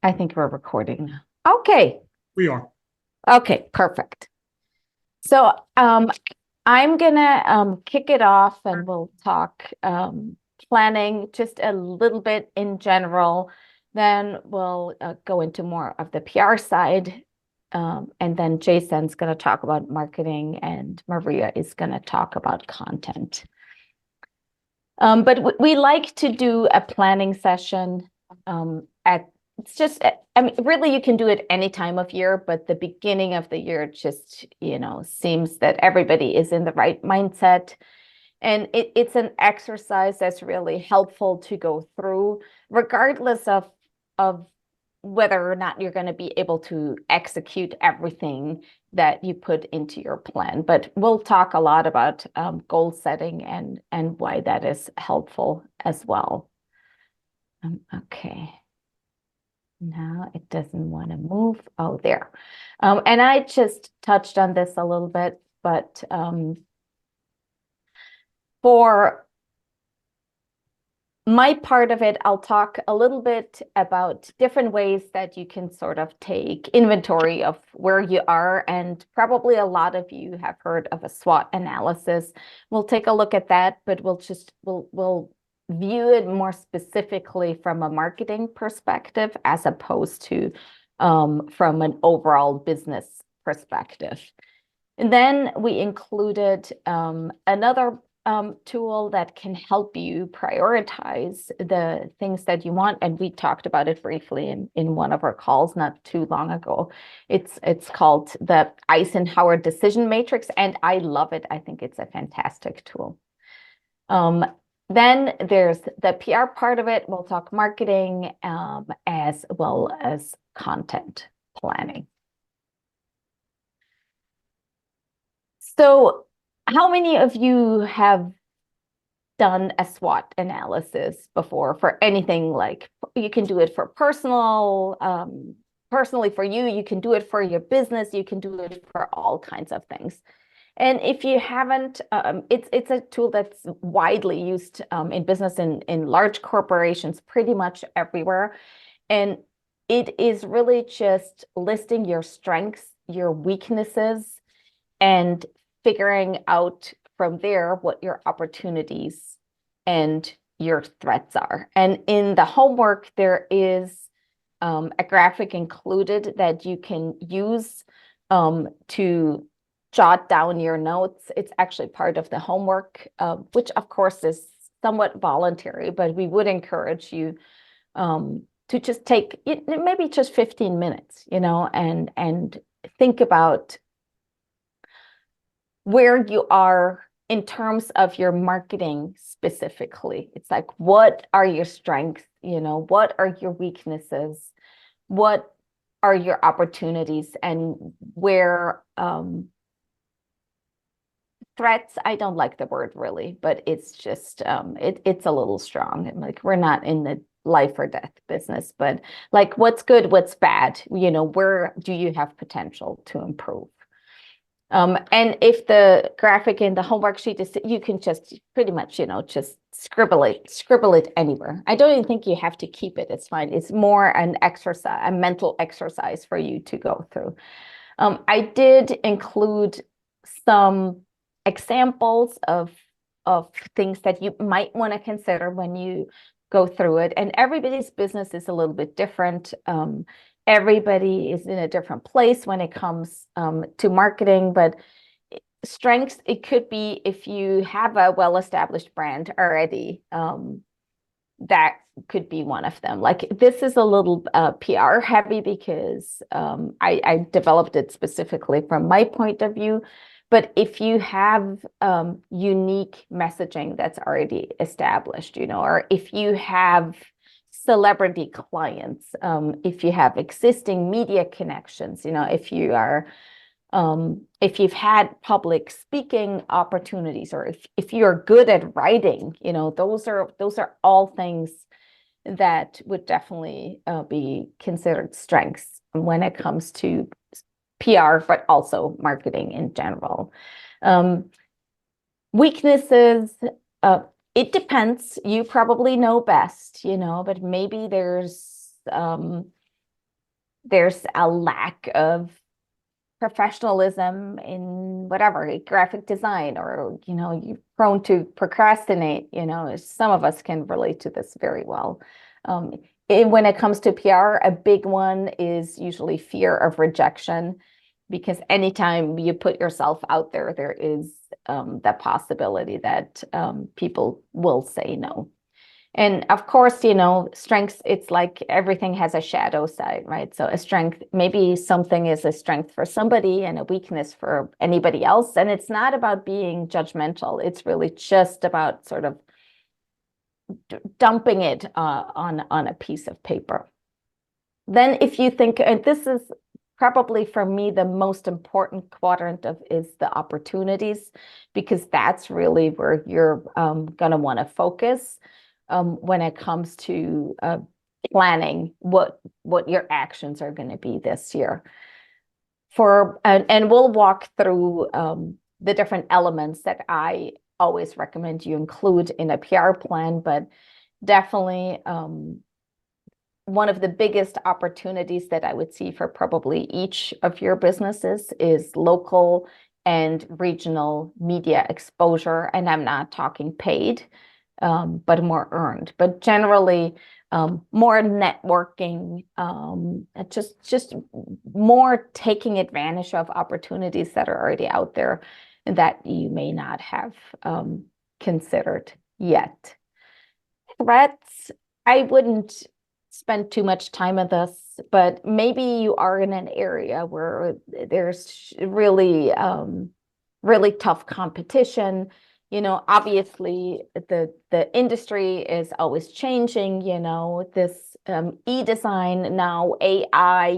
I think we're recording now. Okay. We are. Okay, perfect. So I'm gonna kick it off and we'll talk planning just a little bit in general. Then we'll go into more of the PR side. And then Jason's going to talk about marketing and Maria is going to talk about content. But we like to do a planning session at it's just I mean really you can do it any time of year, but the beginning of the year just seems that everybody is in the right mindset. And it's an exercise that's really helpful to go through, regardless of whether or not you're going to be able to execute everything that you put into your plan. But we'll talk a lot about goal setting and why that is helpful as well. Okay. Now it doesn't want to move. Oh, there. And I just touched on this a little bit, but for my part of it, I'll talk a little bit about different ways that you can sort of take inventory of where you are. And probably a lot of you have heard of a SWOT analysis. We'll take a look at that, but we'll view it more specifically from a marketing perspective as opposed to from an overall business perspective. And then we included another tool that can help you prioritize the things that you want. And we talked about it briefly in one of our calls not too long ago. It's called the Eisenhower Decision Matrix, and I love it. I think it's a fantastic tool. Then there's the PR part of it. We'll talk marketing as well as content planning. So how many of you have done a SWOT analysis before for anything? Like you can do it for personally for you, you can do it for your business, you can do it for all kinds of things. And if you haven't, it's a tool that's widely used in business in large corporations, pretty much everywhere. And it is really just listing your strengths, your weaknesses, and figuring out from there what your opportunities and your threats are. And in the homework, there is a graphic included that you can use to jot down your notes. It's actually part of the homework, which of course is somewhat voluntary, but we would encourage you to just take maybe just 15 minutes, and think about where you are in terms of your marketing specifically. It's like, what are your strengths? What are your weaknesses? What are your opportunities? And where threats, I don't like the word really, but it's just, it's a little strong. Like we're not in the life or death business, but like what's good, what's bad, where do you have potential to improve? And if the graphic in the homework sheet is, you can just pretty much, just scribble it anywhere. I don't even think you have to keep it. It's fine. It's more an exercise, a mental exercise for you to go through. I did include some examples of things that you might want to consider when you go through it. And everybody's business is a little bit different. Everybody is in a different place when it comes to marketing, but strengths, it could be if you have a well-established brand already, that could be one of them. Like this is a little PR heavy because I developed it specifically from my point of view. But if you have unique messaging that's already established, or if you have celebrity clients, if you have existing media connections, if you've had public speaking opportunities, or if you're good at writing, those are all things that would definitely be considered strengths when it comes to PR, but also marketing in general. Weaknesses, it depends. You probably know best, but maybe there's there's a lack of professionalism in whatever graphic design, or you're prone to procrastinate. Some of us can relate to this very well. When it comes to PR, a big one is usually fear of rejection, because anytime you put yourself out there, there is the possibility that people will say no. And of course, strengths, it's like everything has a shadow side, right? So a strength, maybe something is a strength for somebody and a weakness for anybody else. And it's not about being judgmental. It's really just about sort of dumping it on a piece of paper. Then if you think, and this is probably for me the most important quadrant is the opportunities, because that's really where you're going to want to focus when it comes to planning what your actions are going to be this year. And we'll walk through the different elements that I always recommend you include in a PR plan, but definitely one of the biggest opportunities that I would see for probably each of your businesses is local and regional media exposure. And I'm not talking paid, but more earned. But generally, more networking, just more taking advantage of opportunities that are already out there that you may not have considered yet. Threats, I wouldn't spend too much time on this, but maybe you are in an area where there's really, really tough competition. Obviously the industry is always changing, this e-design, now AI,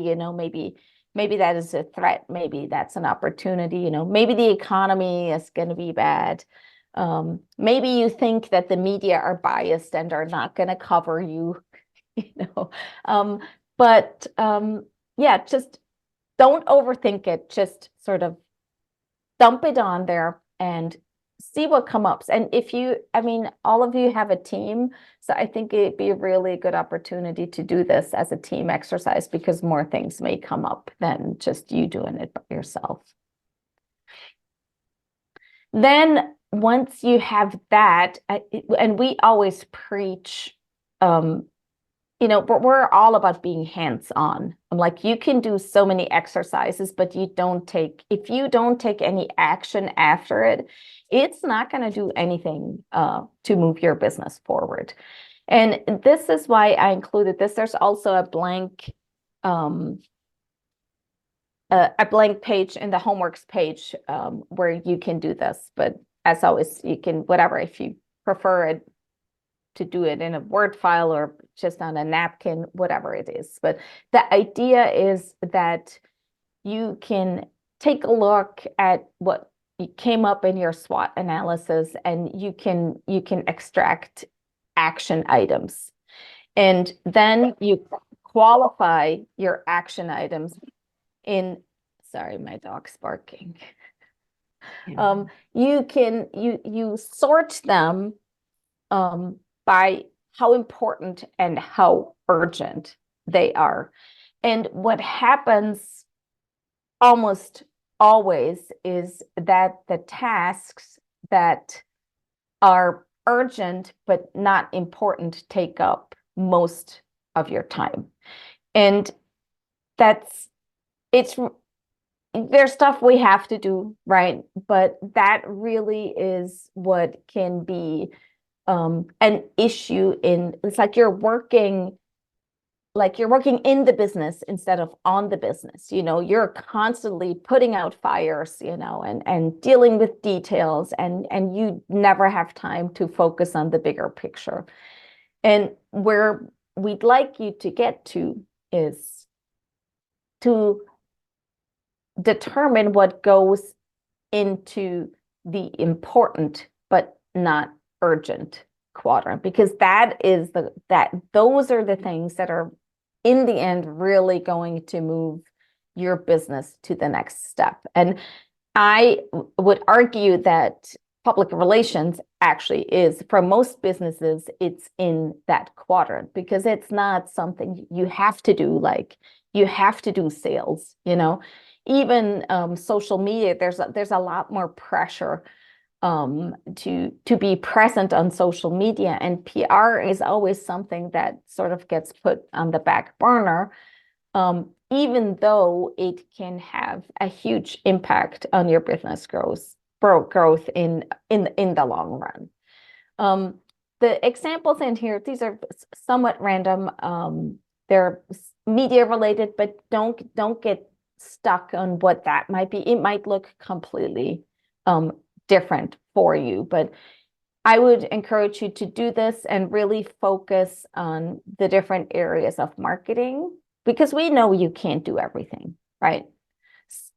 maybe that is a threat, maybe that's an opportunity, maybe the economy is going to be bad. Maybe you think that the media are biased and are not going to cover you, but yeah, just don't overthink it. Just sort of dump it on there and see what comes up. And all of you have a team, so I think it'd be a really good opportunity to do this as a team exercise, because more things may come up than just you doing it by yourself. Then once you have that, and we always preach, but we're all about being hands-on. I'm like, you can do so many exercises, but if you don't take any action after it, it's not going to do anything to move your business forward. And this is why I included this. There's also a blank page in the homeworks page where you can do this. But as always, you can, whatever, if you prefer it, to do it in a Word file or just on a napkin, whatever it is. But the idea is that you can take a look at what came up in your SWOT analysis, and you can extract action items. And then you qualify your action items sorry, my dog's barking. Yeah. You sort them by how important and how urgent they are. And what happens almost always is that the tasks that are urgent but not important take up most of your time. And there's stuff we have to do, right? But that really is what can be an issue it's like you're working in the business instead of on the business. You're constantly putting out fires, and dealing with details, and you never have time to focus on the bigger picture. And where we'd like you to get to is to determine what goes into the important but not urgent quadrant, because those are the things that are in the end really going to move your business to the next step. And I would argue that public relations actually is, for most businesses, it's in that quadrant because it's not something you have to do, like you have to do sales, even social media, there's a lot more pressure to be present on social media, and PR is always something that sort of gets put on the back burner, even though it can have a huge impact on your business growth in the long run. The examples in here, these are somewhat random. They're media related, but don't get stuck on what that might be. It might look completely different for you, but I would encourage you to do this and really focus on the different areas of marketing, because we know you can't do everything, right?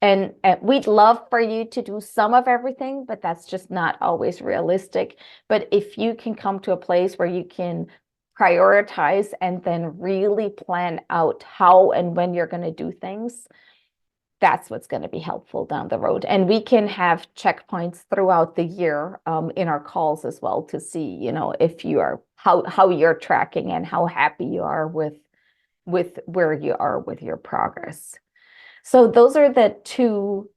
And we'd love for you to do some of everything, but that's just not always realistic. But if you can come to a place where you can prioritize and then really plan out how and when you're going to do things, that's what's going to be helpful down the road. And we can have checkpoints throughout the year in our calls as well to see, if you are how you're tracking and how happy you are with where you are with your progress. So those are the two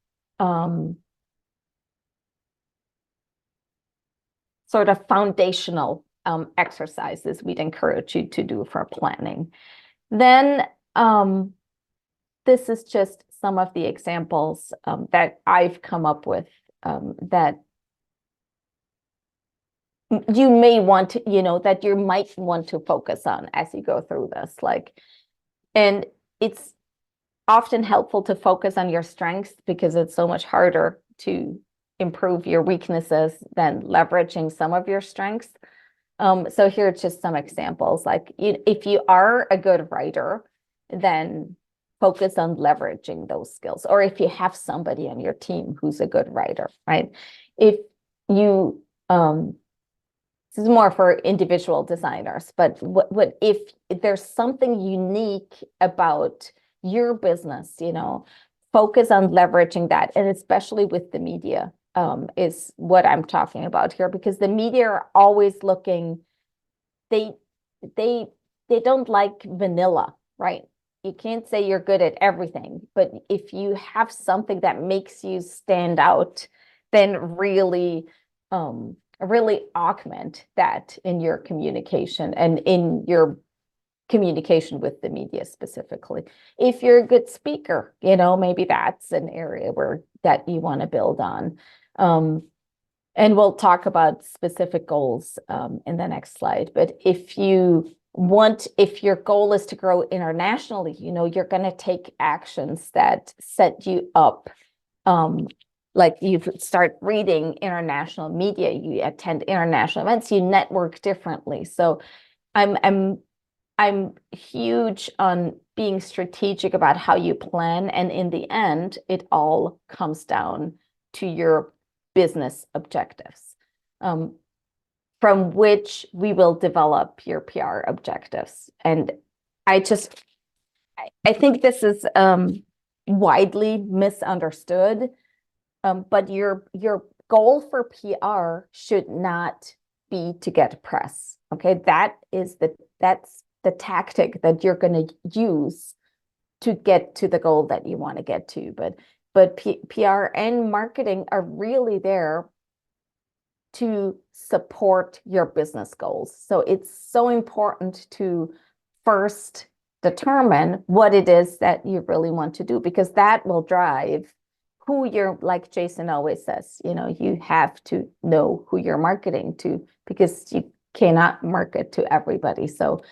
sort of foundational exercises we'd encourage you to do for planning. Then this is just some of the examples that I've come up with that you may want to, that you might want to focus on as you go through this. And it's often helpful to focus on your strengths because it's so much harder to improve your weaknesses than leveraging some of your strengths. So here are just some examples. If you are a good writer, then focus on leveraging those skills. Or if you have somebody on your team who's a good writer, right? If you, this is more for individual designers, but what if there's something unique about your business, focus on leveraging that, and especially with the media is what I'm talking about here, because the media are always looking, they don't like vanilla, right? You can't say you're good at everything, but if you have something that makes you stand out, then really augment that in your communication and in your communication with the media specifically. If you're a good speaker, maybe that's an area that you want to build on. And we'll talk about specific goals in the next slide. But if your goal is to grow internationally, you're going to take actions that set you up. Like you start reading international media, you attend international events, you network differently. So I'm huge on being strategic about how you plan. And in the end, it all comes down to your business objectives, from which we will develop your PR objectives. And I think this is widely misunderstood, but your goal for PR should not be to get press. Okay, that's the tactic that you're going to use to get to the goal that you want to get to. But PR and marketing are really there to support your business goals. So it's so important to first determine what it is that you really want to do, because that will drive who you're, like Jason always says, you have to know who you're marketing to, because you cannot market to everybody. So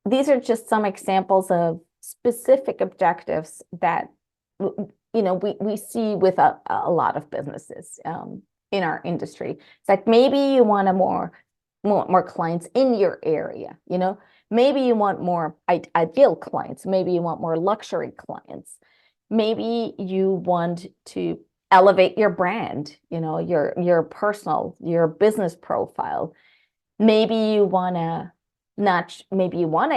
these are just some examples of specific objectives that we see with a lot of businesses in our industry. It's like maybe you want more clients in your area, maybe you want more ideal clients, maybe you want more luxury clients, maybe you want to elevate your brand, your personal, your business profile. Maybe you want to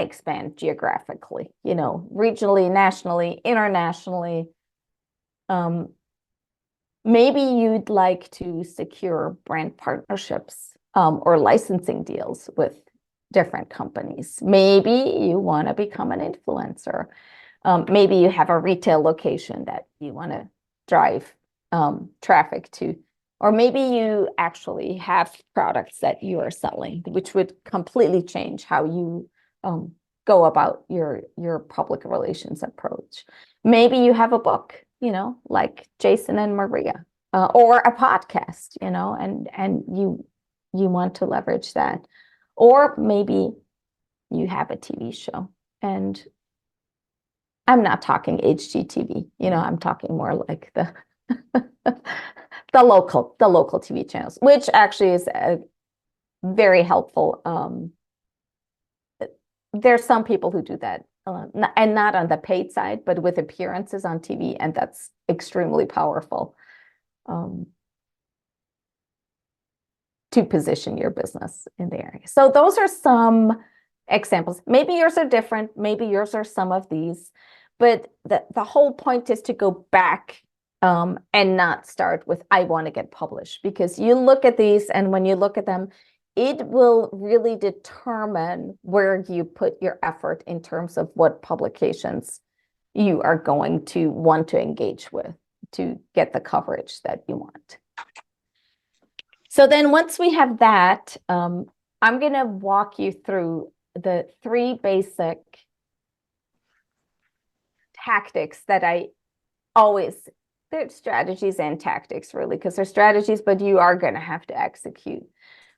expand geographically, regionally, nationally, internationally. Maybe you'd like to secure brand partnerships or licensing deals with different companies. Maybe you want to become an influencer. Maybe you have a retail location that you want to drive traffic to. Or maybe you actually have products that you are selling, which would completely change how you go about your public relations approach. Maybe you have a book, like Jason and Maria, or a podcast, and you want to leverage that. Or maybe you have a TV show, and I'm not talking HGTV, I'm talking more like the the local TV channels, which actually is very helpful. There's some people who do that, and not on the paid side, but with appearances on TV, and that's extremely powerful to position your business in the area. So those are some examples. Maybe yours are different. Maybe yours are some of these, but the whole point is to go back and not start with, I want to get published, because you look at these, and when you look at them, it will really determine where you put your effort in terms of what publications you are going to want to engage with to get the coverage that you want. So then once we have that, I'm going to walk you through the 3 basic tactics that I always, they're strategies and tactics really, because they're strategies, but you are going to have to execute.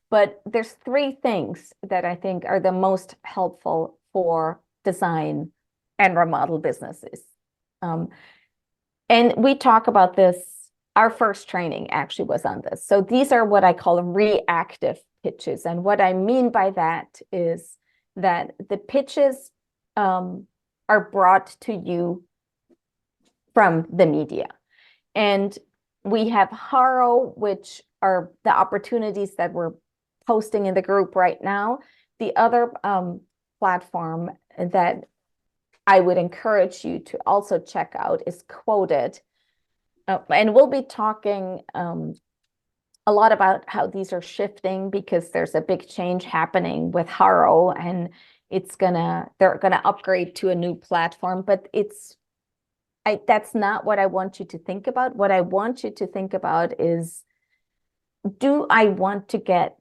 But there's 3 things that I think are the most helpful for design and remodel businesses. And we talk about this, our first training actually was on this. So these are what I call reactive pitches. And what I mean by that is that the pitches are brought to you from the media. And we have Haro, which are the opportunities that we're posting in the group right now. The other platform that I would encourage you to also check out is Quoted. And we'll be talking a lot about how these are shifting, because there's a big change happening with Haro, and they're gonna upgrade to a new platform, but that's not what I want you to think about. What I want you to think about is, do I want to get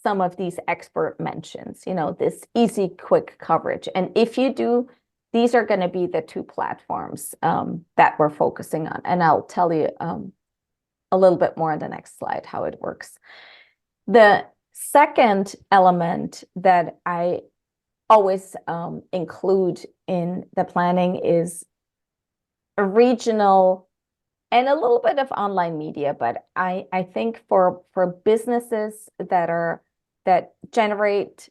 some of these expert mentions, this easy, quick coverage? And if you do, these are going to be the 2 platforms that we're focusing on. And I'll tell you a little bit more on the next slide how it works. The second element that I always include in the planning is a regional and a little bit of online media. But I think for businesses that generate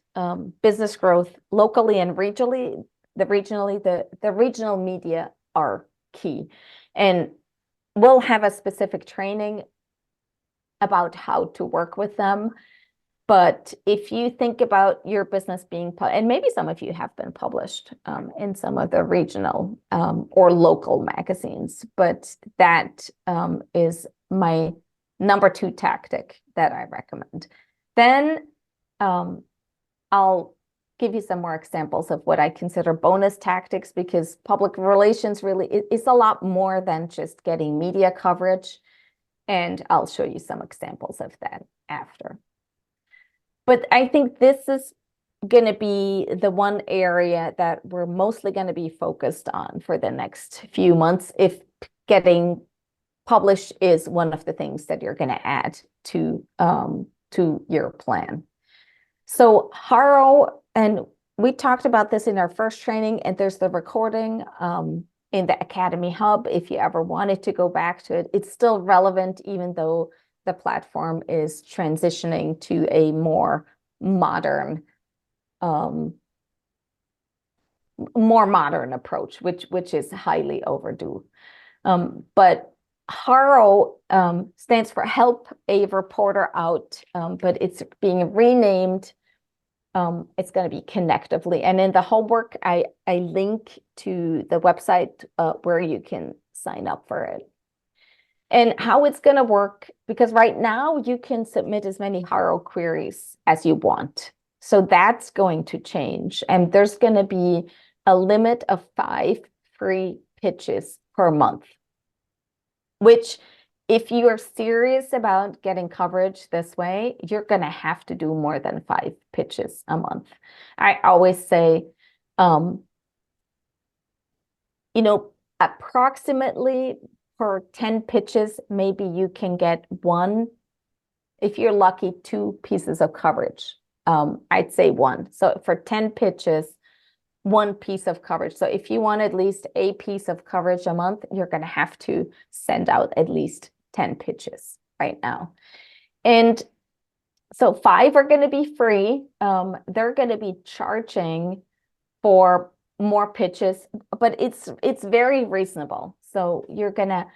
business growth locally and regionally, the regional media are key. And we'll have a specific training about how to work with them. But if you think about your business being, and maybe some of you have been published in some of the regional or local magazines, but that is my number 2 tactic that I recommend. Then I'll give you some more examples of what I consider bonus tactics, because public relations really is a lot more than just getting media coverage. And I'll show you some examples of that after. But I think this is going to be the one area that we're mostly going to be focused on for the next few months, if getting published is one of the things that you're going to add to your plan. So Haro, and we talked about this in our first training, and there's the recording in the Academy Hub. If you ever wanted to go back to it, it's still relevant, even though the platform is transitioning to a more modern approach, which is highly overdue. But Haro stands for Help a Reporter Out, but it's being renamed. It's going to be Connectively. And in the homework, I link to the website where you can sign up for it. And how it's going to work, because right now you can submit as many Haro queries as you want. So that's going to change. And there's going to be a limit of 5 free pitches per month, which if you are serious about getting coverage this way, you're going to have to do more than 5 pitches a month. I always say, you know, approximately for 10 pitches, maybe you can get 1, if you're lucky, 2 pieces of coverage. I'd say 1. So for 10 pitches, 1 piece of coverage. So if you want at least a piece of coverage a month, you're going to have to send out at least 10 pitches right now. And so 5 are going to be free. They're going to be charging for more pitches, but it's very reasonable. So you're gonna,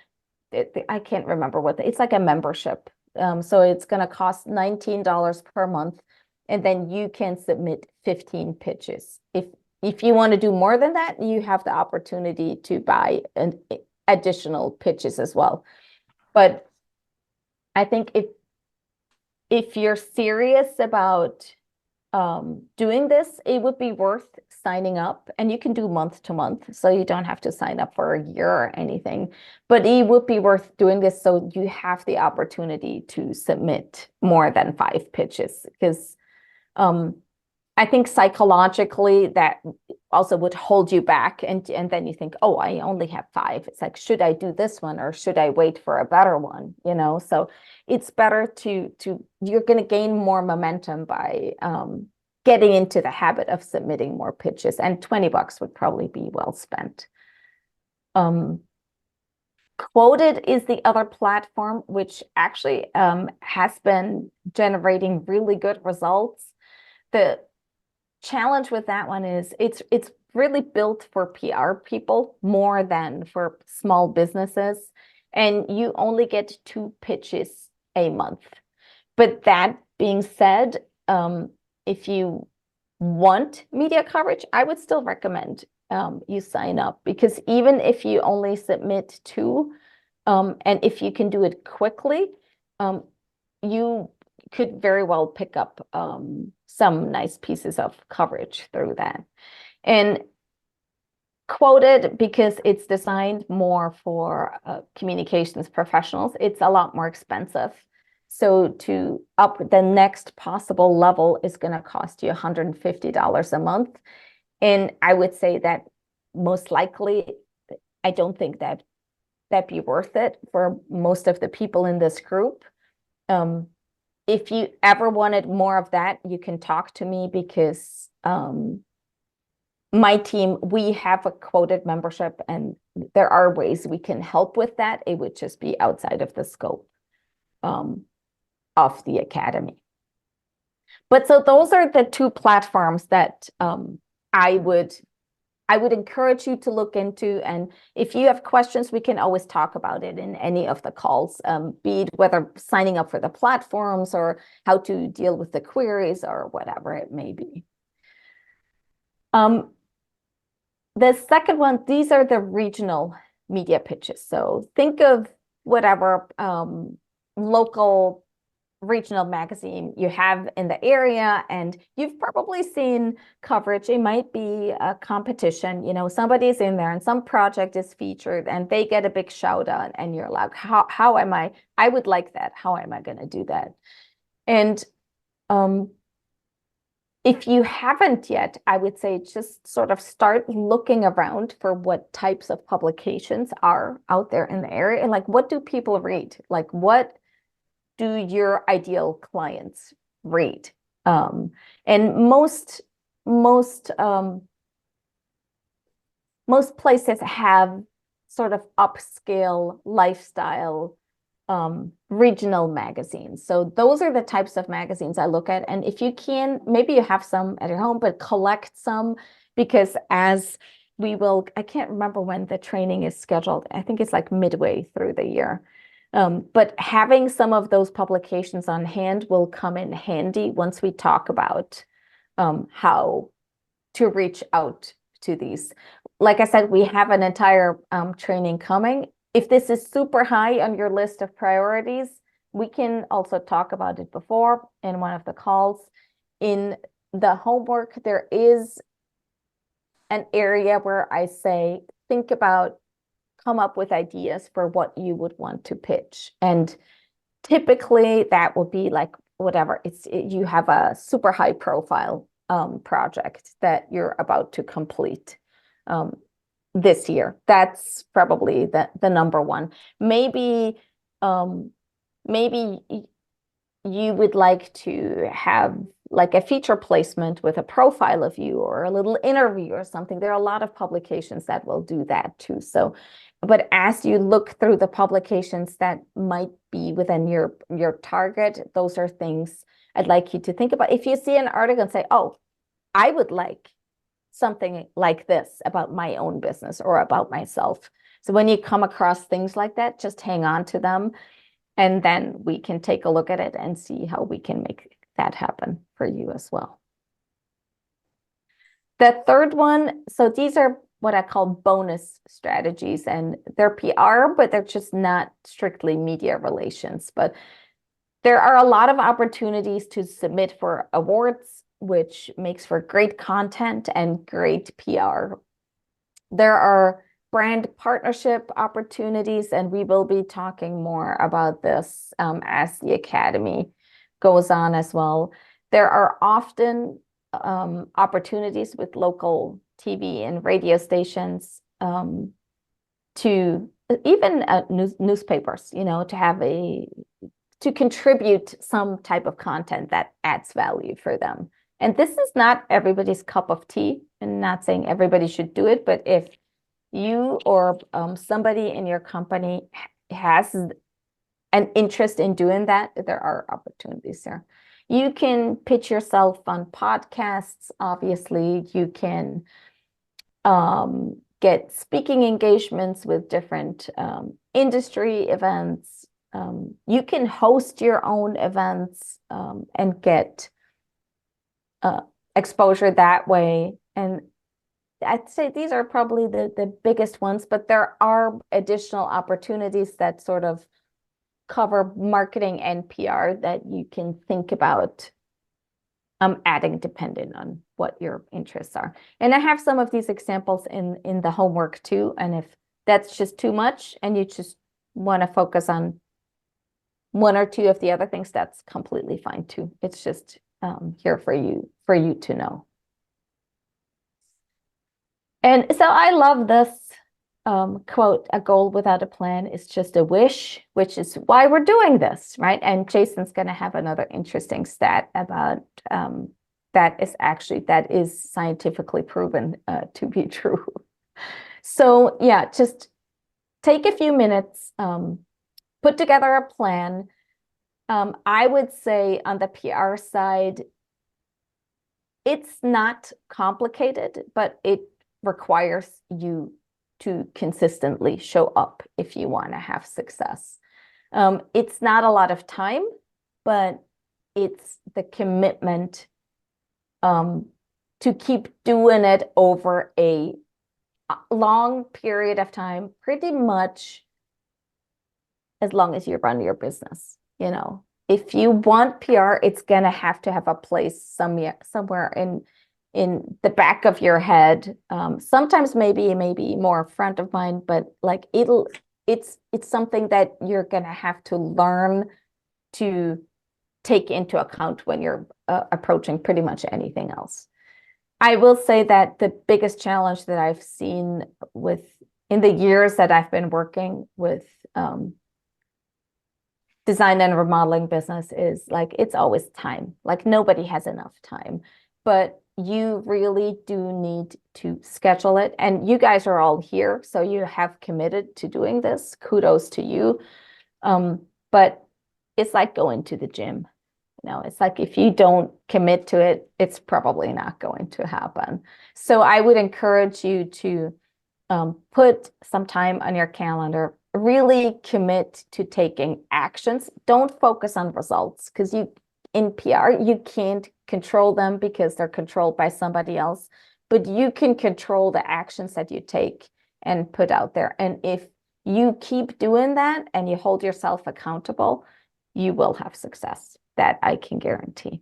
I can't remember it's like a membership. So it's gonna cost $19 per month, and then you can submit 15 pitches. If you want to do more than that, you have the opportunity to buy an additional pitches as well. But I think if you're serious about doing this, it would be worth signing up, and you can do month to month, so you don't have to sign up for a year or anything, but it would be worth doing this so you have the opportunity to submit more than 5 pitches, because I think psychologically that also would hold you back, and then you think, oh, I only have 5. It's like, should I do this one or should I wait for a better one? So it's better to you're going to gain more momentum by getting into the habit of submitting more pitches, and $20 would probably be well spent. Quoted is the other platform, which actually has been generating really good results. The challenge with that one is it's really built for PR people more than for small businesses, and you only get 2 pitches a month. But that being said, if you want media coverage, I would still recommend you sign up, because even if you only submit 2, and if you can do it quickly, you could very well pick up some nice pieces of coverage through that. And Quoted, because it's designed more for communications professionals, it's a lot more expensive. So to up the next possible level is going to cost you $150 a month. And I would say that most likely, I don't think that'd be worth it for most of the people in this group. If you ever wanted more of that, you can talk to me, because my team, we have a quoted membership, and there are ways we can help with that. It would just be outside of the scope of the academy. But so those are the 2 platforms that I would encourage you to look into. And if you have questions, we can always talk about it in any of the calls, be it whether signing up for the platforms or how to deal with the queries or whatever it may be. The second one, these are the regional media pitches. So think of whatever local regional magazine you have in the area, and you've probably seen coverage. It might be a competition, somebody's in there and some project is featured and they get a big shout out, and you're like, how am I would like that. How am I going to do that? And if you haven't yet, I would say just sort of start looking around for what types of publications are out there in the area, and like, what do people read? Like, what do your ideal clients read? And most places have sort of upscale lifestyle regional magazines. So those are the types of magazines I look at. And if you can, maybe you have some at your home, but collect some, because as we will, I can't remember when the training is scheduled. I think it's like midway through the year. But having some of those publications on hand will come in handy once we talk about how to reach out to these. Like I said, we have an entire training coming. if this is super high on your list of priorities, we can also talk about it before in one of the calls. In the homework, there is an area where I say, think about, come up with ideas for what you would want to pitch. And typically that would be like whatever, you have a super high profile project that you're about to complete this year. That's probably the number one. Maybe maybe you would like to have like a feature placement with a profile of you or a little interview or something. There are a lot of publications that will do that too. So, but as you look through the publications that might be within your target, those are things I'd like you to think about. If you see an article and say, oh, I would like something like this about my own business or about myself. So when you come across things like that, just hang on to them. And then we can take a look at it and see how we can make that happen for you as well. The third one, so these are what I call bonus strategies, and they're PR, but they're just not strictly media relations. But there are a lot of opportunities to submit for awards, which makes for great content and great PR. There are brand partnership opportunities, and we will be talking more about this as the Academy goes on as well. There are often opportunities with local TV and radio stations to even newspapers, to have to contribute some type of content that adds value for them. And this is not everybody's cup of tea, and not saying everybody should do it, but if you or somebody in your company has an interest in doing that, there are opportunities there. You can pitch yourself on podcasts. Obviously, you can get speaking engagements with different industry events. You can host your own events and get exposure that way. And I'd say these are probably the biggest ones, but there are additional opportunities that sort of cover marketing and PR that you can think about adding depending on what your interests are. And I have some of these examples in the homework too. And if that's just too much and you just want to focus on one or two of the other things, that's completely fine too. It's just here for you to know. And so I love this quote, a goal without a plan is just a wish, which is why we're doing this, right? And Jason's going to have another interesting stat about that is scientifically proven to be true. So yeah, just take a few minutes, put together a plan. I would say on the PR side, it's not complicated, but it requires you to consistently show up if you want to have success. It's not a lot of time, but it's the commitment to keep doing it over a long period of time, pretty much as long as you run your business. If you want PR, it's going to have a place somewhere in the back of your head. Sometimes maybe more front of mind, but like it's something that you're going to have to learn to take into account when you're approaching pretty much anything else. I will say that the biggest challenge that I've seen in the years that I've been working with design and remodeling business is like, it's always time. Like nobody has enough time, but you really do need to schedule it. And you guys are all here, so you have committed to doing this. Kudos to you. But it's like going to the gym. It's like if you don't commit to it, it's probably not going to happen. So I would encourage you to put some time on your calendar, really commit to taking actions. Don't focus on results, because in PR, you can't control them because they're controlled by somebody else, but you can control the actions that you take and put out there. And if you keep doing that and you hold yourself accountable, you will have success. That I can guarantee.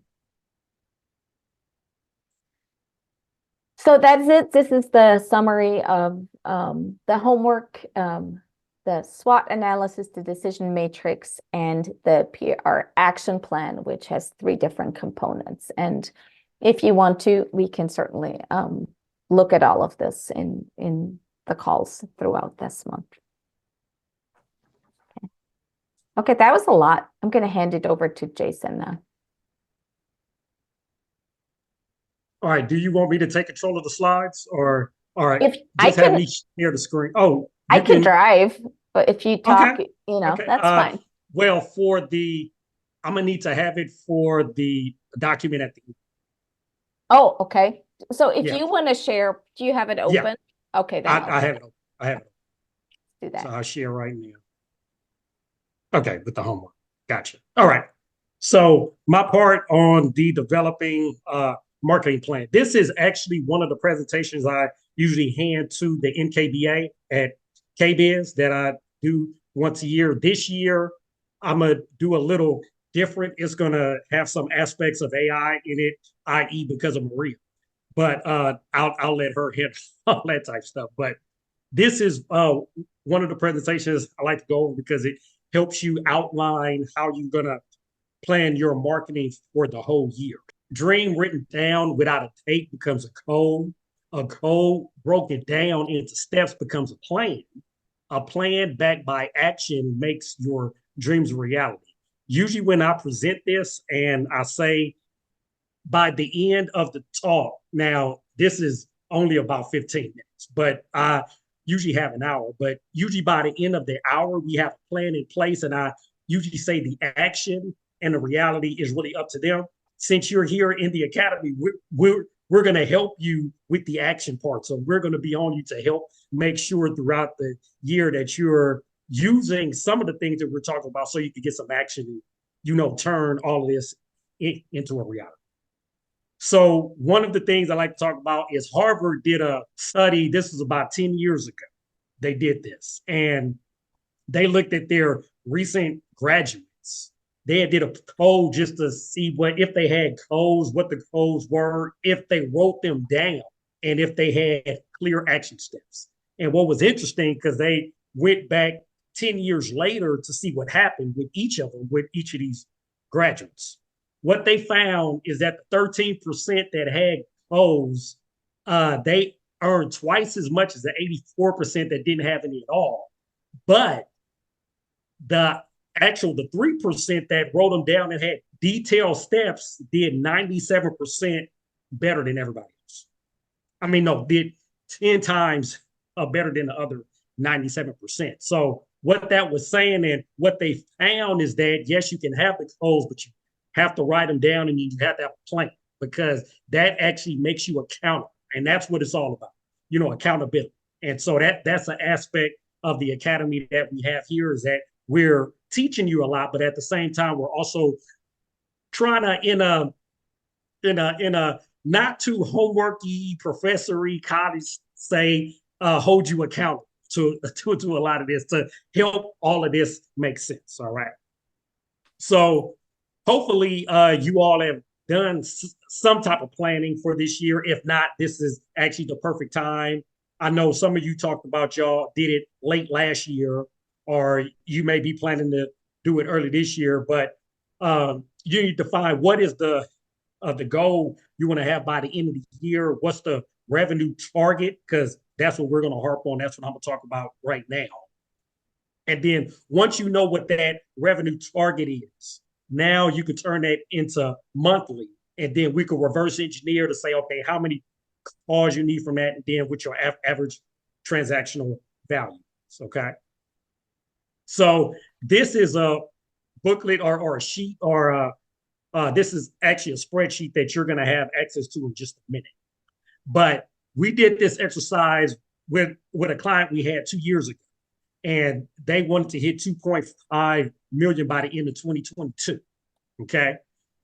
So that's it. This is the summary of the homework, the SWOT analysis, the decision matrix, and the PR action plan, which has 3 different components. And if you want to, we can certainly look at all of this in the calls throughout this month. Okay, that was a lot. I'm going to hand it over to Jason now. All right. Do you want me to take control of the slides, or all right? If I Just have can, me share the screen. Oh, I you can can. drive, but if you talk, Okay. you know, Okay. that's fine. Well, I'm gonna need to have it for the document at the end. Oh, okay. So if Yeah. you want to share, do you have it Yeah. open? Okay, then I have it. I have it. do So that. I'll share right now. Okay, with the homework. Gotcha. All right. So my part on the developing marketing plan. This is actually one of the presentations I usually hand to the NKBA at KBIS that I do once a year. This year, I'm gonna do a little different. It's gonna have some aspects of AI in it, i.e., because of Maria. But I'll let her hit all that type of stuff. But this is one of the presentations I like to go over because it helps you outline how you're gonna plan your marketing for the whole year. Dream written down without a tape becomes a code. A code broken down into steps becomes a plan. A plan backed by action makes your dreams a reality. Usually, when I present this and I say by the end of the talk, now this is only about 15 minutes, but I usually have an hour. But usually by the end of the hour, we have a plan in place. And I usually say the action and the reality is really up to them. Since you're here in the academy, we're going to help you with the action part. So we're going to be on you to help make sure throughout the year that you're using some of the things that we're talking about so you can get some action and, turn all of this into a reality. So one of the things I like to talk about is Harvard did a study. This was about 10 years ago. They did this, and they looked at their recent graduates. They did a poll just to see if they had codes, what the codes were, if they wrote them down, and if they had clear action steps. And what was interesting, because they went back 10 years later to see what happened with each of them, with each of these graduates. What they found is that the 13% that had codes, they earned twice as much as the 84% that didn't have any at all. But the 3% that wrote them down and had detailed steps did 97% better than everybody else. I mean, no, did 10 times better than the other 97%. So what that was saying and what they found is that, yes, you can have the goals, but you have to write them down and you have to have a plan, because that actually makes you accountable. And that's what it's all about, accountability. And so that's an aspect of the academy that we have here, is that we're teaching you a lot, but at the same time, we're also trying to, in a not too homeworky, professory college say, hold you accountable to a lot of this, to help all of this make sense. All right. So hopefully you all have done some type of planning for this year. If not, this is actually the perfect time. I know some of you talked about y'all did it late last year, or you may be planning to do it early this year, but you need to find what is the goal you want to have by the end of the year. What's the revenue target? Because that's what we're going to harp on. That's what I'm going to talk about right now. And then once you know what that revenue target is, now you can turn that into monthly. And then we could reverse engineer to say, okay, how many calls you need from that, and then with your average transactional value. Okay. So this is a booklet or a sheet, or this is actually a spreadsheet that you're going to have access to in just a minute. But we did this exercise with a client we had 2 years ago, and they wanted to hit 2.5 million by the end of 2022. Okay.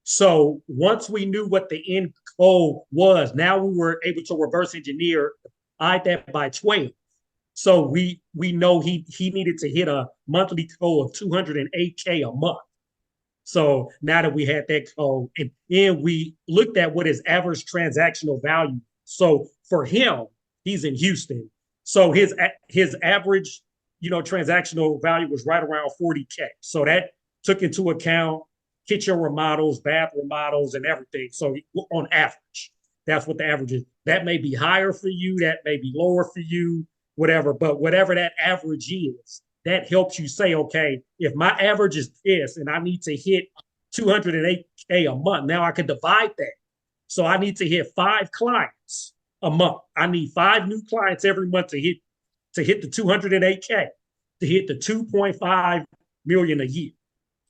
So once we knew what the end goal was, now we were able to reverse engineer, divide that by 12. So we know he needed to hit a monthly goal of 208K a month. So now that we had that goal, and then we looked at what his average transactional value. So for him, he's in Houston. So his average, transactional value was right around 40K. So that took into account kitchen remodels, bath remodels, and everything. So on average, that's what the average is. That may be higher for you, that may be lower for you, whatever. But whatever that average is, that helps you say, okay, if my average is this and I need to hit 208K a month, now I can divide that. So I need to hit 5 clients a month. I need 5 new clients every month to hit the 208K, to hit the 2.5 million a year.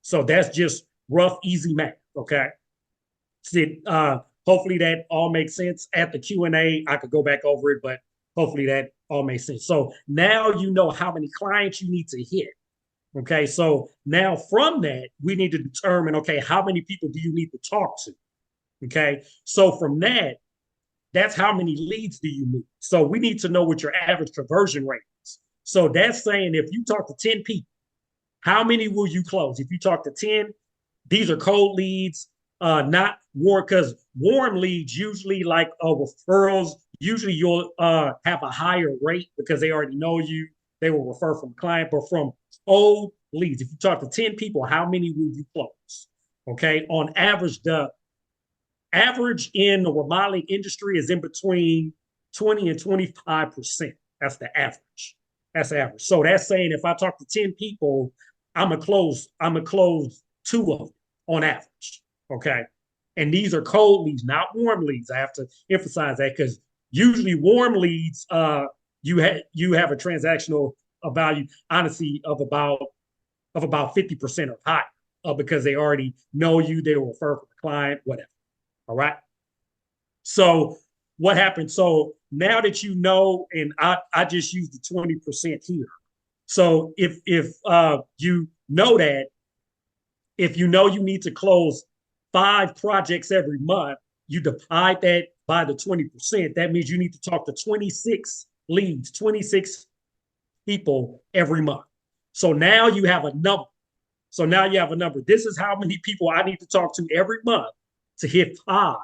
So that's just rough, easy math. Okay. So, hopefully that all makes sense. At the Q&A, I could go back over it, but hopefully that all makes sense. So now you know how many clients you need to hit. Okay. So now from that, we need to determine, okay, how many people do you need to talk to? Okay. So from that, that's how many leads do you need? So we need to know what your average conversion rate is. So that's saying if you talk to 10 people, how many will you close? If you talk to 10, these are cold leads, not warm, because warm leads usually like referrals, usually you'll have a higher rate because they already know you. They will refer from a client, but from cold leads, if you talk to 10 people, how many will you close? Okay. On average, the average in the remodeling industry is in between 20 and 25%. That's the average. That's average. So that's saying if I talk to 10 people, I'm gonna close 2 of them on average. Okay. And these are cold leads, not warm leads. I have to emphasize that because usually warm leads, you have a transactional value, honestly, of about 50% or higher, because they already know you, they will refer from the client, whatever. All right. So what happened? So now that you know, and I just used the 20% here. So if you know that, if you know you need to close 5 projects every month, you divide that by the 20%. That means you need to talk to 26 leads, 26 people every month. So now you have a number. So now you have a number. This is how many people I need to talk to every month to hit 5,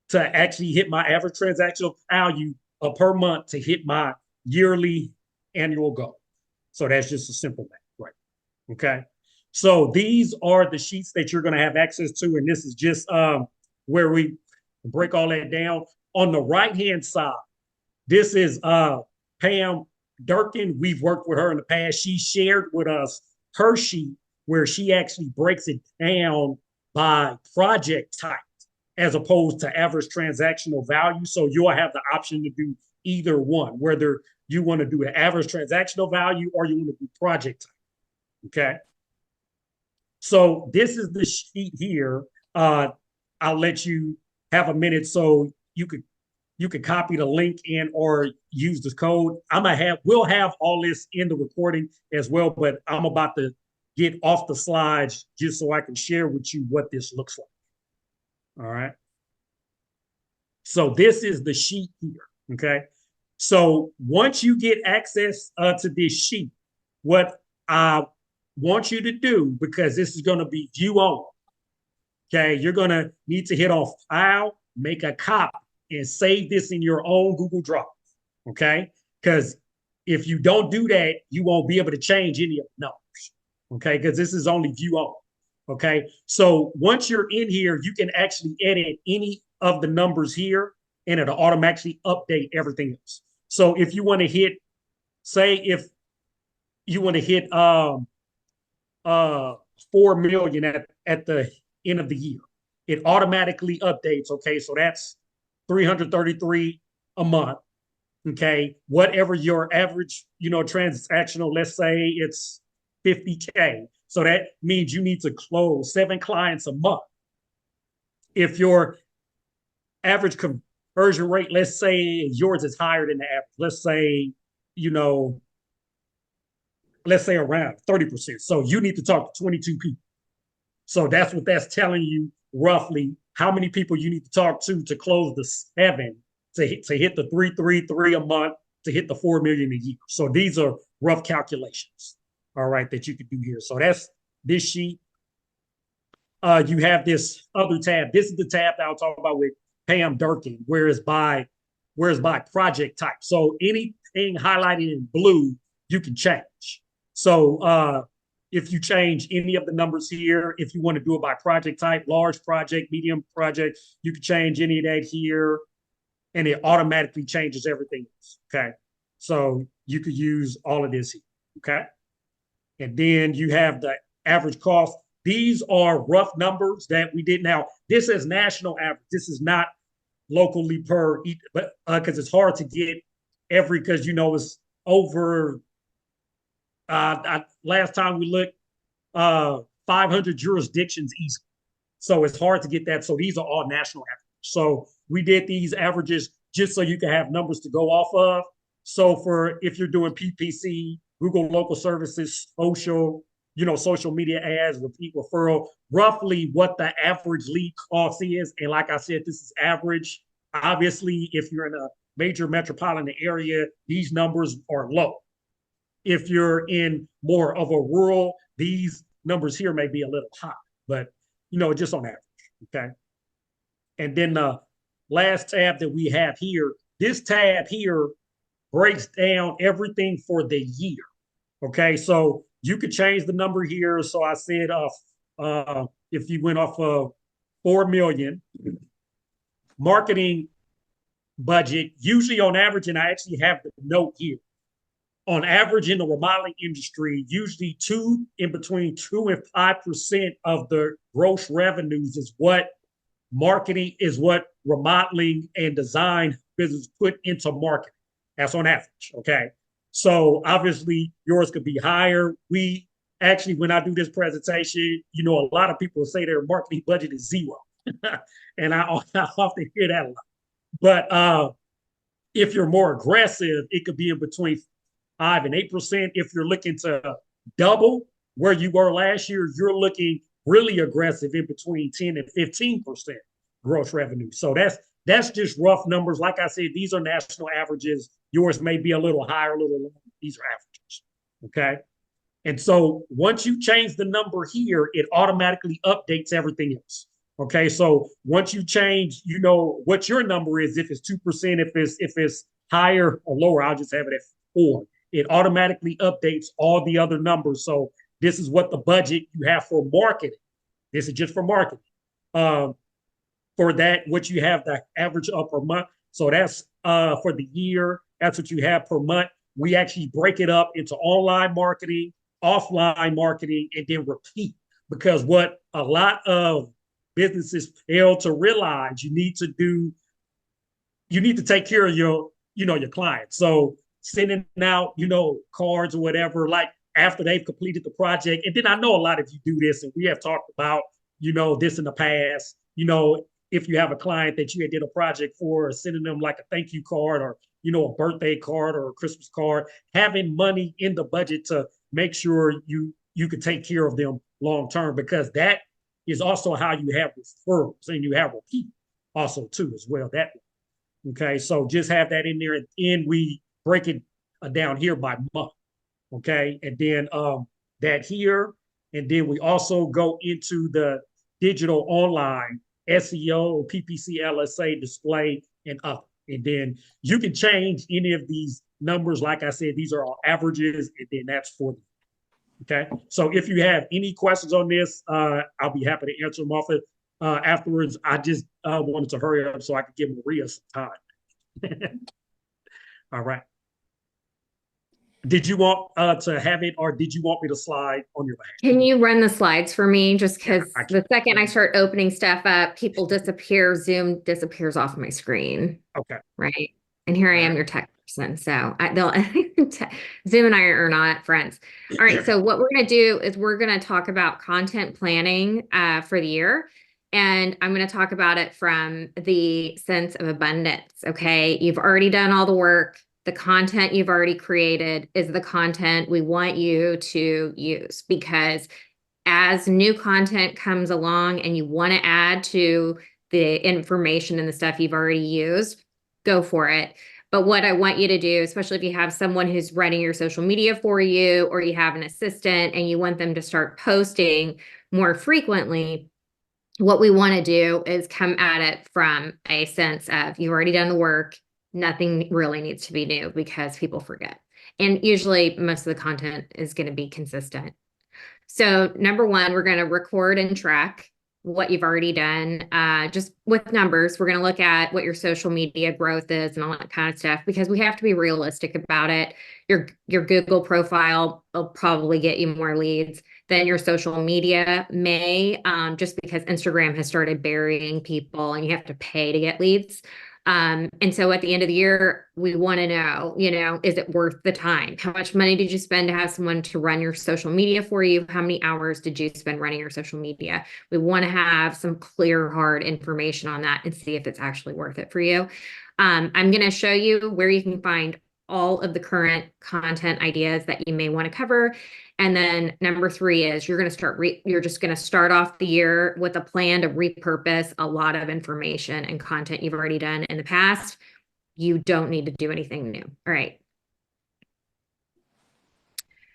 to actually hit my average transactional value per month, to hit my yearly annual goal. So that's just a simple math, right? Okay. So these are the sheets that you're going to have access to. And this is just where we break all that down. On the right-hand side, this is Pam Durkin. We've worked with her in the past. She shared with us her sheet where she actually breaks it down by project type as opposed to average transactional value. So you'll have the option to do either one, whether you want to do the average transactional value or you want to do project type. Okay. So this is the sheet here. I'll let you have a minute so you could copy the link in or use the code. We'll have all this in the recording as well, but I'm about to get off the slides just so I can share with you what this looks like. All right. So this is the sheet here. Okay. So once you get access to this sheet, what I want you to do, because this is going to be view only, okay, you're going to need to hit on File, make a copy, and save this in your own Google Drive. Okay. Because if you don't do that, you won't be able to change any of the numbers. Okay. Because this is only view only. Okay. So once you're in here, you can actually edit any of the numbers here and it'll automatically update everything else. So if you want to hit, say, if you want to hit 4 million at the end of the year, it automatically updates. Okay. So that's 333 a month. Okay. Whatever your average, transactional, let's say it's 50K. So that means you need to close 7 clients a month. If your average conversion rate, let's say yours is higher than the average, let's say around 30%. So you need to talk to 22 people. So that's what that's telling you roughly how many people you need to talk to close the 7, to hit the 333 a month, to hit the 4 million a year. So these are rough calculations, all right, that you could do here. So that's this sheet. You have this other tab. This is the tab that I'll talk about with Pam Durkin, whereas by project type. So anything highlighted in blue, you can change. So if you change any of the numbers here, if you want to do it by project type, large project, medium project, you can change any of that here, and it automatically changes everything else. Okay. So you could use all of this here. Okay. And then you have the average cost. These are rough numbers that we did. Now, this is national average. This is not locally per, but because it's hard to get every, because it's over. Last time we looked, 500 jurisdictions easy. So it's hard to get that. So these are all national averages. So we did these averages just so you can have numbers to go off of. So for if you're doing PPC, Google Local Services, social media ads, repeat referral, roughly what the average lead cost is. And like I said, this is average. Obviously, if you're in a major metropolitan area, these numbers are low. If you're in more of a rural, these numbers here may be a little high, but just on average. Okay. And then the last tab that we have here, this tab here breaks down everything for the year. Okay. So you could change the number here. So I said, if you went off of 4 million marketing budget, usually on average, and I actually have the note here, on average in the remodeling industry, usually between 2 and 5% of the gross revenues is what remodeling and design business put into marketing. That's on average. Okay. So obviously yours could be higher. We actually, when I do this presentation, a lot of people say their marketing budget is zero. And I often hear that a lot. But if you're more aggressive, it could be in between 5 and 8%. If you're looking to double where you were last year, you're looking really aggressive in between 10 and 15% gross revenue. So that's just rough numbers. Like I said, these are national averages. Yours may be a little higher, a little lower. These are averages. Okay. And so once you change the number here, it automatically updates everything else. Okay. So once you change, what your number is, if it's 2%, if it's higher or lower, I'll just have it at 4. It automatically updates all the other numbers. So this is what the budget you have for marketing. This is just for marketing. For that, what you have the average up per month. So that's for the year. That's what you have per month. We actually break it up into online marketing, offline marketing, and then repeat. Because what a lot of businesses fail to realize, you need to take care of your clients. So sending out, cards or whatever, like after they've completed the project. And then I know a lot of you do this, and we have talked about, this in the past, if you have a client that you did a project for, sending them like a thank you card or, a birthday card or a Christmas card, having money in the budget to make sure you could take care of them long-term, because that is also how you have referrals and you have repeat also too as well. That okay. So just have that in there, and then we break it down here by month. Okay. And then that here, and then we also go into the digital online SEO, PPC, LSA, display, and up. And then you can change any of these numbers. Like I said, these are all averages, and then that's for them. Okay. So if you have any questions on this, I'll be happy to answer them off it afterwards. I just wanted to hurry up so I could give Maria some time. All right. Did you want to have it, or did you want me to slide on your behalf? Can you run the slides for me? Just because Yeah, the second I start opening stuff up, people disappear, Zoom disappears off my screen. Okay. Right. And here I am, your tech person. So Zoom and I are not friends. All right. So what we're going to do is we're going to talk about content planning for the year. And I'm going to talk about it from the sense of abundance. Okay. You've already done all the work. The content you've already created is the content we want you to use, because as new content comes along and you want to add to the information and the stuff you've already used, go for it. But what I want you to do, especially if you have someone who's running your social media for you, or you have an assistant and you want them to start posting more frequently, what we want to do is come at it from a sense of you've already done the work. Nothing really needs to be new because people forget. And usually most of the content is going to be consistent. So number one, we're going to record and track what you've already done. Just with numbers, we're going to look at what your social media growth is and all that kind of stuff, because we have to be realistic about it. Your Google profile will probably get you more leads than your social media may, just because Instagram has started burying people and you have to pay to get leads. And so at the end of the year, we want to know, is it worth the time? How much money did you spend to have someone to run your social media for you? How many hours did you spend running your social media? We want to have some clear, hard information on that and see if it's actually worth it for you. I'm going to show you where you can find all of the current content ideas that you may want to cover. And then number three is you're just going to start off the year with a plan to repurpose a lot of information and content you've already done in the past. You don't need to do anything new. All right.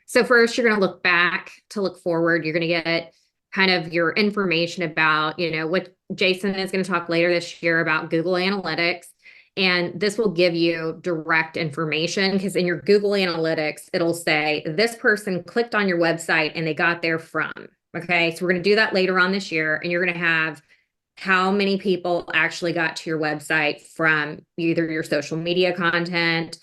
So first, you're going to look back to look forward. You're going to get kind of your information about, what Jason is going to talk later this year about Google Analytics. And this will give you direct information, because in your Google Analytics, it'll say this person clicked on your website and they got there from. Okay, so we're going to do that later on this year, and you're going to have how many people actually got to your website from either your social media content,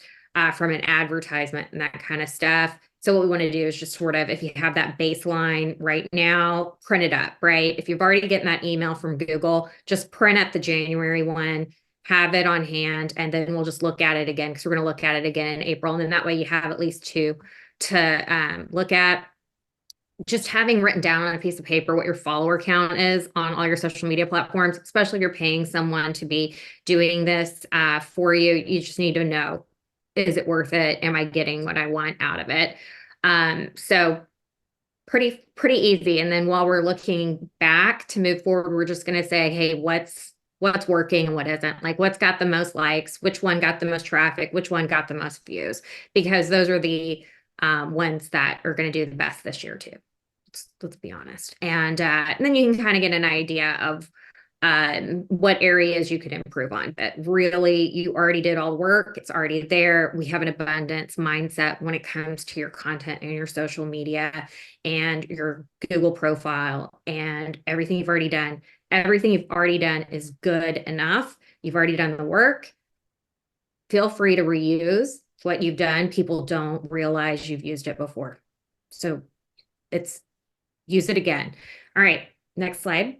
from an advertisement and that kind of stuff. So what we want to do is just sort of, if you have that baseline right now, print it up, right? If you've already gotten that email from Google, just print up the January one, have it on hand, and then we'll just look at it again, because we're going to look at it again in April. And then that way you have at least two to look at. Just having written down on a piece of paper what your follower count is on all your social media platforms, especially if you're paying someone to be doing this for you, you just need to know, is it worth it? Am I getting what I want out of it? So pretty easy. And then while we're looking back to move forward, we're just going to say, hey, what's working and what isn't, like what's got the most likes, which one got the most traffic, which one got the most views, because those are the ones that are going to do the best this year too. Let's be honest. And then you can kind of get an idea of what areas you could improve on. But really, you already did all the work. It's already there. We have an abundance mindset when it comes to your content and your social media and your Google profile and everything you've already done. Everything you've already done is good enough. You've already done the work. Feel free to reuse what you've done. People don't realize you've used it before. So use it again. All right, next slide.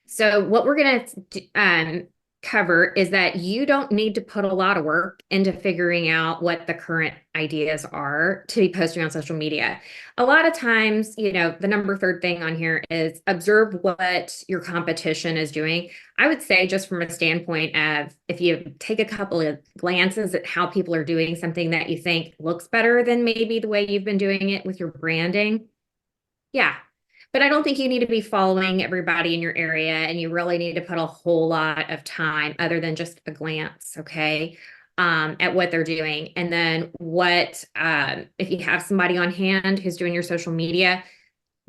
So what we're going to cover is that you don't need to put a lot of work into figuring out what the current ideas are to be posting on social media. A lot of times, the number third thing on here is observe what your competition is doing. I would say, just from a standpoint of, if you take a couple of glances at how people are doing something that you think looks better than maybe the way you've been doing it with your branding. Yeah. But I don't think you need to be following everybody in your area, and you really need to put a whole lot of time other than just a glance, okay, at what they're doing. And then if you have somebody on hand who's doing your social media,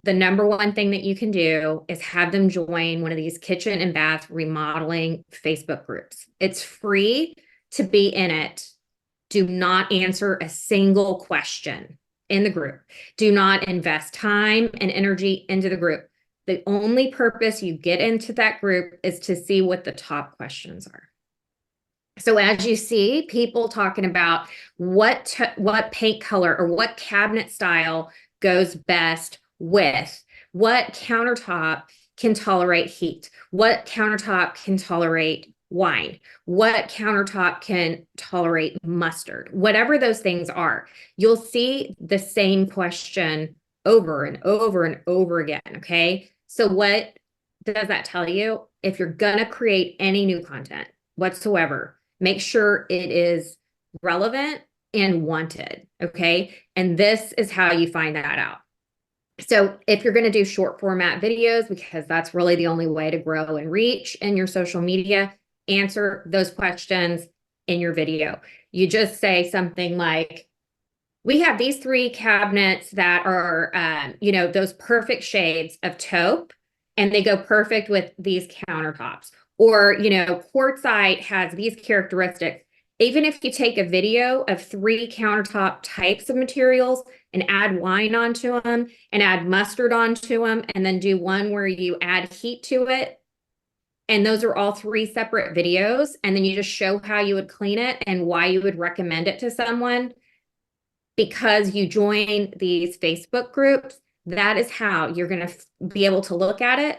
the number one thing that you can do is have them join one of these kitchen and bath remodeling Facebook groups. It's free to be in it. Do not answer a single question in the group. Do not invest time and energy into the group. The only purpose you get into that group is to see what the top questions are. So as you see people talking about what paint color or what cabinet style goes best with, what countertop can tolerate heat, what countertop can tolerate wine, what countertop can tolerate mustard, whatever those things are, you'll see the same question over and over and over again. Okay. So what does that tell you? If you're going to create any new content whatsoever, make sure it is relevant and wanted. Okay. And this is how you find that out. So if you're going to do short format videos, because that's really the only way to grow and reach in your social media, answer those questions in your video. You just say something like, we have these 3 cabinets that are, those perfect shades of taupe, and they go perfect with these countertops. Or, quartzite has these characteristics. Even if you take a video of 3 countertop types of materials and add wine onto them and add mustard onto them, and then do one where you add heat to it, and those are all 3 separate videos, and then you just show how you would clean it and why you would recommend it to someone, because you join these Facebook groups, that is how you're going to be able to look at it,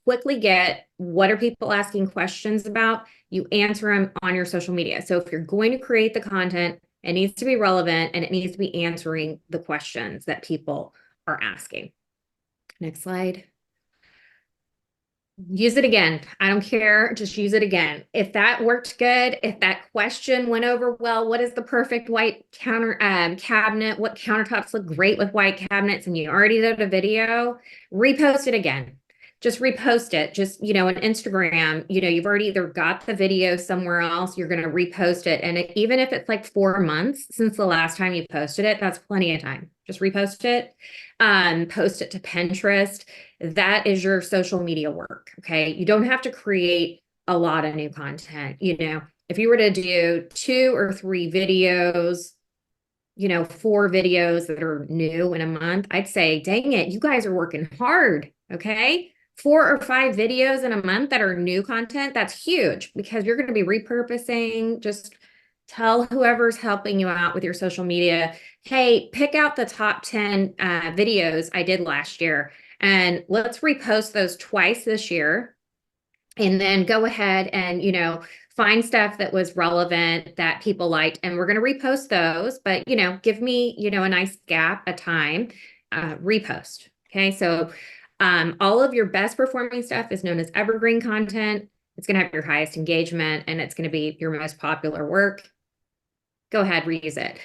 quickly get what are people asking questions about, you answer them on your social media. So if you're going to create the content, it needs to be relevant and it needs to be answering the questions that people are asking. Next slide. Use it again. I don't care. Just use it again. If that worked good, if that question went over well, what is the perfect white cabinet? What countertops look great with white cabinets? And you already did a video, repost it again. Just repost it. Just, on Instagram, you've already either got the video somewhere else, you're going to repost it. And even if it's like 4 months since the last time you posted it, that's plenty of time. Just repost it, post it to Pinterest. That is your social media work. Okay. You don't have to create a lot of new content. If you were to do 2 or 3 videos, 4 videos that are new in a month, I'd say, dang it, you guys are working hard. Okay. 4 or 5 videos in a month that are new content, that's huge, because you're going to be repurposing. Just tell whoever's helping you out with your social media, hey, pick out the top 10 videos I did last year, and let's repost those twice this year. And then go ahead and, find stuff that was relevant that people liked, and we're going to repost those, but, give me, a nice gap of time, repost. Okay. So all of your best performing stuff is known as evergreen content. It's going to have your highest engagement, and it's going to be your most popular work. Go ahead, reuse it.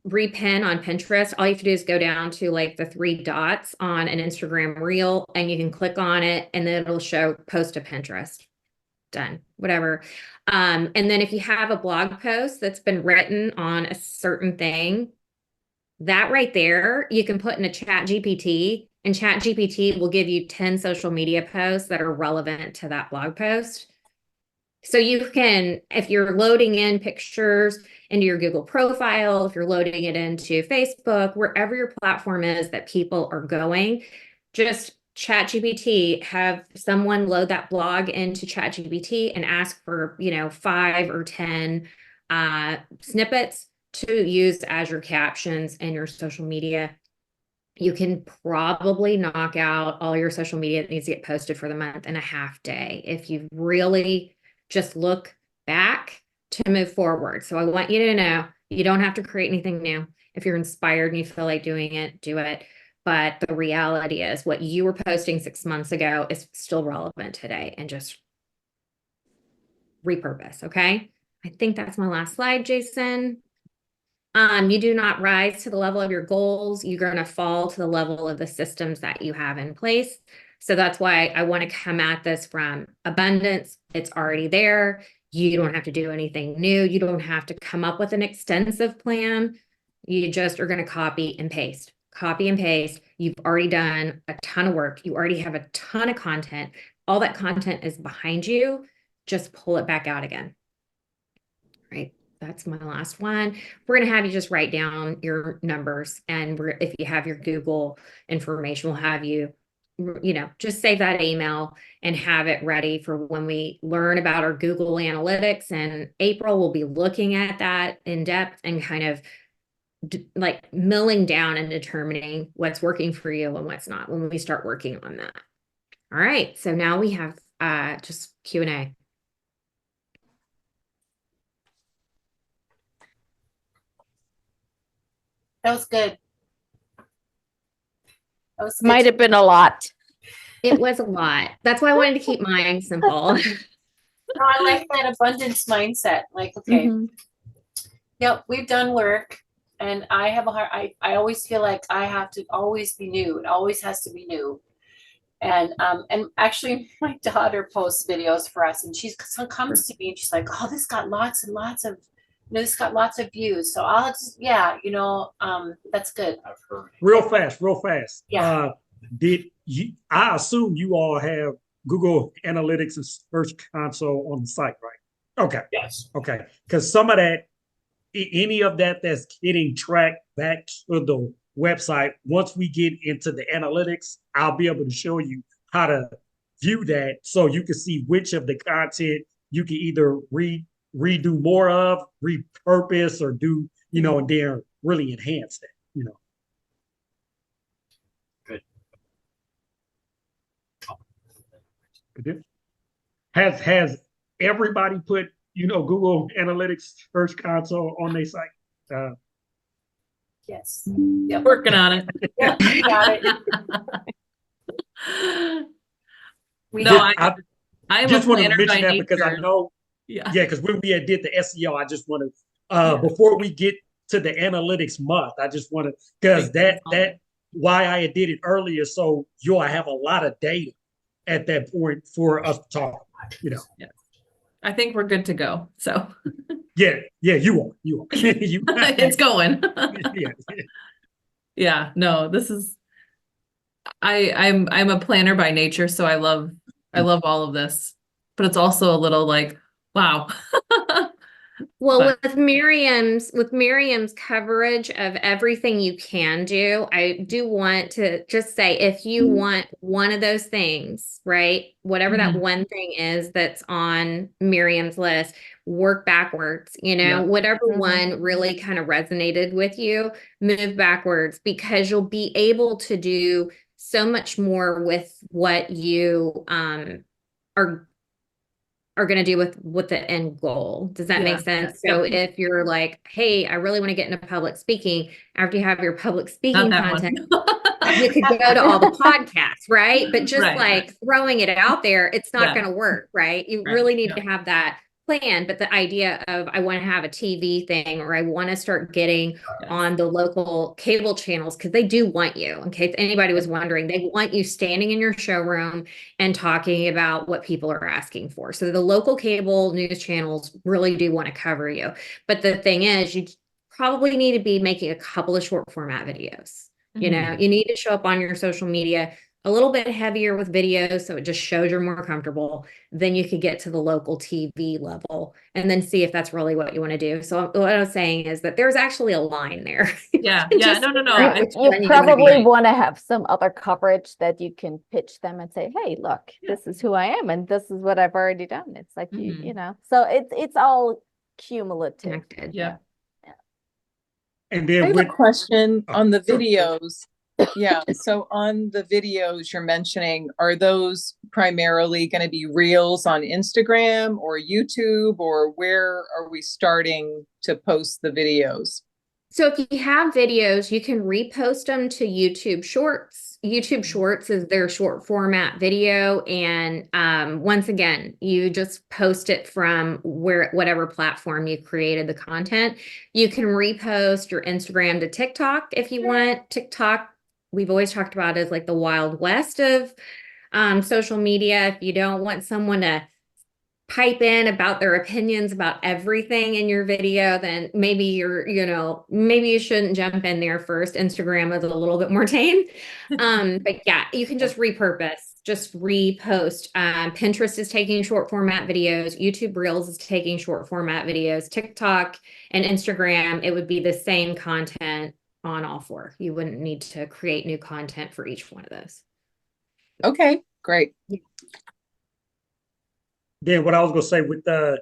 Repin on Pinterest. All you have to do is go down to like the 3 dots on an Instagram reel, and you can click on it, and then it'll show post to Pinterest. Done, whatever. And then if you have a blog post that's been written on a certain thing, that right there, you can put in a ChatGPT, and ChatGPT will give you 10 social media posts that are relevant to that blog post. So you can, if you're loading in pictures into your Google profile, if you're loading it into Facebook, wherever your platform is that people are going, just ChatGPT, have someone load that blog into ChatGPT and ask for, 5 or 10 snippets to use as your captions in your social media. You can probably knock out all your social media that needs to get posted for the month in a half day if you really just look back to move forward. So I want you to know you don't have to create anything new. If you're inspired and you feel like doing it, do it. But the reality is what you were posting 6 months ago is still relevant today, and just repurpose. Okay. I think that's my last slide, Jason. You do not rise to the level of your goals. You're going to fall to the level of the systems that you have in place. So that's why I want to come at this from abundance. It's already there. You don't have to do anything new. You don't have to come up with an extensive plan. You just are going to copy and paste. Copy and paste. You've already done a ton of work. You already have a ton of content. All that content is behind you. Just pull it back out again. Right. That's my last one. We're going to have you just write down your numbers. And if you have your Google information, we'll have you, just save that email and have it ready for when we learn about our Google Analytics. And April will be looking at that in depth and kind of like milling down and determining what's working for you and what's not when we start working on that. All right. So now we have just Q&A. That was good. That was good. Might have been a lot. It was a lot. That's why I wanted to keep mine simple. No, I like that abundance mindset. Like, okay, Mhm. yep, we've done work, and I have a hard. I always feel like I have to always be new. It always has to be new, And actually my daughter posts videos for us and comes to me and she's like, oh, this got lots and lots of, this got lots of views. So I'll just, yeah, that's good. Real fast. Yeah. I assume you all have Google Analytics and Search Console on the site, right? Okay. Yes. Okay. Because some of that, any of that that's getting tracked back to the website, once we get into the analytics, I'll be able to show you how to view that so you can see which of the content you can either redo more of, repurpose, or do, and then really enhance that. Good. Has everybody put, Google Analytics Search Console on their site? Yes. Yep. Working on it. Yep, we got it. We No, got I I'm just a want to planner by mention that because I nature. know, Yeah. because when we did the SEO, I just want to, Yeah. before we get to the analytics month, I just want to, because that why I did it earlier, so you'll have a lot of data at that point for us to talk about, I think we're good to go. So Yeah, you are. You it's going. yeah. Yeah, no, this is I'm a planner by nature, so I love all of this. But it's also a little like, wow. Well, But- with Miriam's coverage of everything you can do, I do want to just say if you want one of those things, right? Whatever that Mhm. one thing is that's on Miriam's list, work backwards, Yeah. whatever Mhm. one really kind of resonated with you, move backwards because you'll be able to do so much more with what you are going to do with the end goal. Does that make Yeah. sense? Yeah. So if you're like, hey, I really want to get into public speaking, after you have your public Not speaking that content, one. you could go to all the podcasts, right? But just Right, like right. throwing it out there, it's not Yeah. going to work, right? You Right, really need yeah. to have that plan. But the idea of I want to have a TV thing or I want to start getting Yes. on the local cable channels because they do want you. In case anybody was wondering, they want you standing in your showroom and talking about what people are asking for. So the local cable news channels really do want to cover you. But the thing is, you probably need to be making a couple of short format videos. You know, Mhm. you need to show up on your social media a little bit heavier with videos so it just shows you're more comfortable. Then you could get to the local TV level and then see if that's really what you want to do. So what I was saying is that there's actually a line there. Yeah, You yeah, just no. figure out I- which You one you wanna be probably in. want to have some other coverage that you can pitch them and say, hey, look, Yeah. this is who I am and this is what I've already done. It's like Mhm. you know. So it's all cumulative. Connected. Yeah. And I then have with a question Oh, on the sure. videos. Yeah, so on the videos you're mentioning, are those primarily going to be reels on Instagram or YouTube, or where are we starting to post the videos? So if you have videos, you can repost them to YouTube Shorts. YouTube Shorts is their short format video. And once again, you just post it from whatever platform you created the content. You can repost your Instagram to TikTok if you want. TikTok, we've always talked about as like the Wild West of social media. If you don't want someone to pipe in about their opinions about everything in your video, then maybe maybe you shouldn't jump in there first. Instagram is a little bit more tame. But yeah, you can just repurpose, just repost. Pinterest is taking short format videos. YouTube Reels is taking short format videos. TikTok and Instagram, it would be the same content on all four. You wouldn't need to create new content for each one of those. Okay, great. Then what I was going to say with the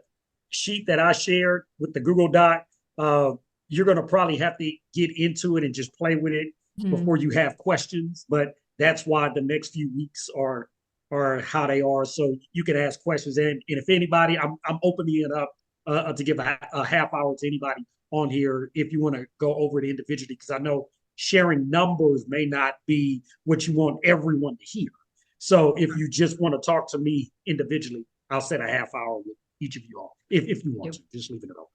sheet that I shared with the Google Doc, you're going to probably have to get into it and just play with it Mhm. before you have questions. But that's why the next few weeks are how they are. So you can ask questions. And if anybody, I'm opening it up to give a half hour to anybody on here if you want to go over it individually, because I know sharing numbers may not be what you want everyone to hear. So if you just want to talk to me individually, I'll set a half hour with each of you all. If you want to, just leave it open.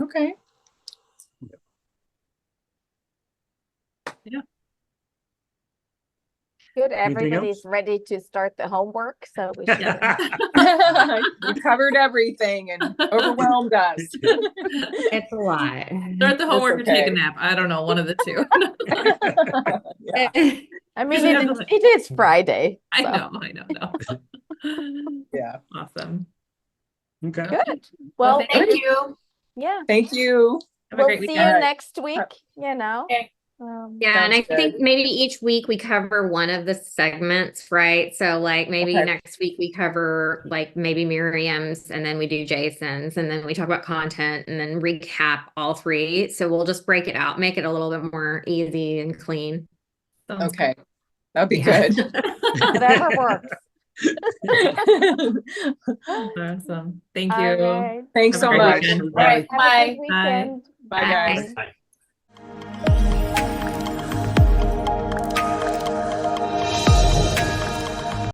Okay. Good, Anything everybody's else? ready to start the homework, so we should. Yeah. You covered everything and overwhelmed us. It's a lot. Start the homework or take a okay. nap. I don't know, one of the two. Yeah. I mean, Usually have to- it is Friday. I so know, no. Yeah. Awesome. Okay. Good. Well, Well, Thank you. yeah, Thank you. Have a we'll great see you weekend. next week, you know. Okay. Yeah, and Sounds I think good. maybe each week we cover one of the segments, right? So like maybe Okay. next week we cover like maybe Miriam's and then we do Jason's and then we talk about content and then recap all three. So we'll just break it out, make it a little bit more easy and clean. Sounds Okay. That'd be Yeah. good. Whatever works. Awesome. Thank All you. right. Thanks Have a so great much. weekend. All right, Have a bye. good weekend. Bye, Bye. guys. Bye.